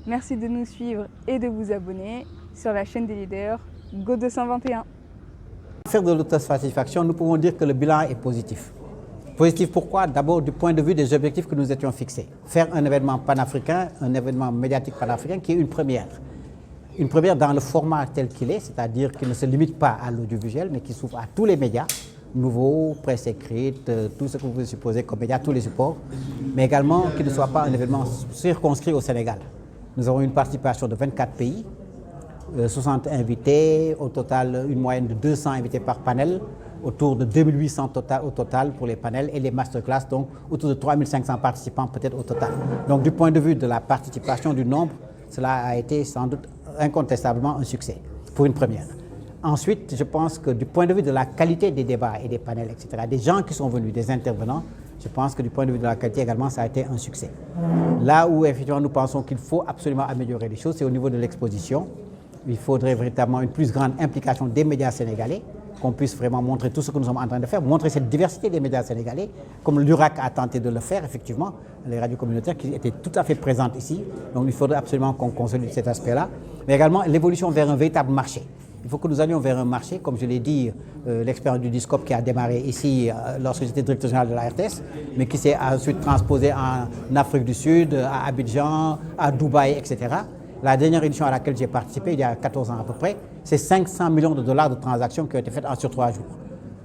Merci de nous suivre et de vous abonner sur la chaîne des leaders Go 221. Faire de l'autosatisfaction, nous pouvons dire que le bilan est positif. Positif pourquoi? D'abord du point de vue des objectifs que nous étions fixés. Faire un événement panafricain, un événement médiatique panafricain qui est une première. Une première dans le format tel qu'il est, c'est-à-dire qu'il ne se limite pas à l'audiovisuel, mais qui s'ouvre à tous les médias, nouveaux, presse écrite, tout ce que vous pouvez supposer comme médias, tous les supports, mais également qu'il ne soit pas un événement circonscrit au Sénégal. Nous avons une participation de 24 pays, 60 invités, au total une moyenne de 200 invités par panel, autour de 2800 au total pour les panels et les masterclass, donc autour de 3500 participants peut-être au total. Donc du point de vue de la participation, du nombre, cela a été sans doute incontestablement un succès pour une première. Ensuite, je pense que du point de vue de la qualité des débats et des panels, etc., des gens qui sont venus, des intervenants, je pense que du point de vue de la qualité également, ça a été un succès. Là où effectivement nous pensons qu'il faut absolument améliorer les choses, c'est au niveau de l'exposition. Il faudrait véritablement une plus grande implication des médias sénégalais, qu'on puisse vraiment montrer tout ce que nous sommes en train de faire, montrer cette diversité des médias sénégalais, comme l'URAC a tenté de le faire, effectivement, les radios communautaires qui étaient tout à fait présentes ici. Donc il faudrait absolument qu'on consolide cet aspect-là, mais également l'évolution vers un véritable marché. Il faut que nous allions vers un marché, comme je l'ai dit, l'expérience du Discope qui a démarré ici lorsque j'étais directeur général de la RTS, mais qui s'est ensuite transposé en Afrique du Sud, à Abidjan, à Dubaï, etc. La dernière édition à laquelle j'ai participé, il y a 14 ans à peu près, c'est 500 millions de dollars de transactions qui ont été faites sur 3 jours.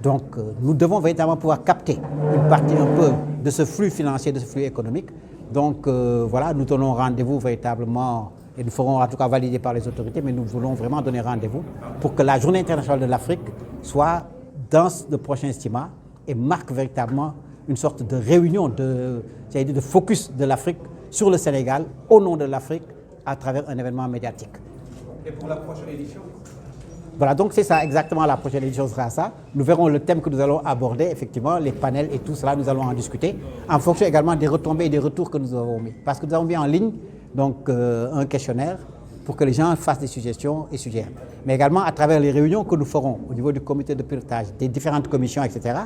Donc nous devons véritablement pouvoir capter une partie un peu de ce flux financier, de ce flux économique. Donc voilà, nous donnons rendez-vous véritablement, et nous ferons en tout cas valider par les autorités, mais nous voulons vraiment donner rendez-vous pour que la Journée internationale de l'Afrique soit dans le prochain estimant et marque véritablement une sorte de réunion, de focus de l'Afrique sur le Sénégal, au nom de l'Afrique, à travers un événement médiatique. Et pour la prochaine édition? Voilà, donc c'est ça, exactement, la prochaine édition sera ça. Nous verrons le thème que nous allons aborder, effectivement, les panels et tout cela, nous allons en discuter, en fonction également des retombées et des retours que nous avons mis. Parce que nous avons mis en ligne donc, un questionnaire pour que les gens fassent des suggestions et suggèrent. Mais également à travers les réunions que nous ferons au niveau du comité de pilotage, des différentes commissions, etc.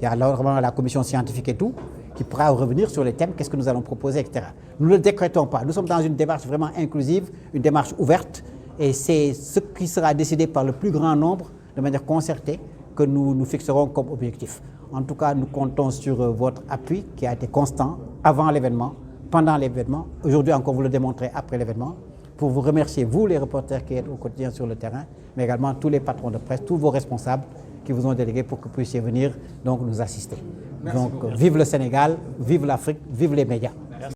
Il y a vraiment la commission scientifique et tout, qui pourra revenir sur les thèmes, qu'est-ce que nous allons proposer, etc. Nous ne le décrétons pas. Nous sommes dans une démarche vraiment inclusive, une démarche ouverte, et c'est ce qui sera décidé par le plus grand nombre, de manière concertée, que nous fixerons comme objectif. En tout cas, nous comptons sur votre appui, qui a été constant avant l'événement, pendant l'événement, aujourd'hui encore vous le démontrez après l'événement, pour vous remercier, vous les reporters qui êtes au quotidien sur le terrain, mais également tous les patrons de presse, tous vos responsables, qui vous ont délégué pour que vous puissiez venir donc, nous assister. Merci donc, vive le Sénégal, vive l'Afrique, vive les médias.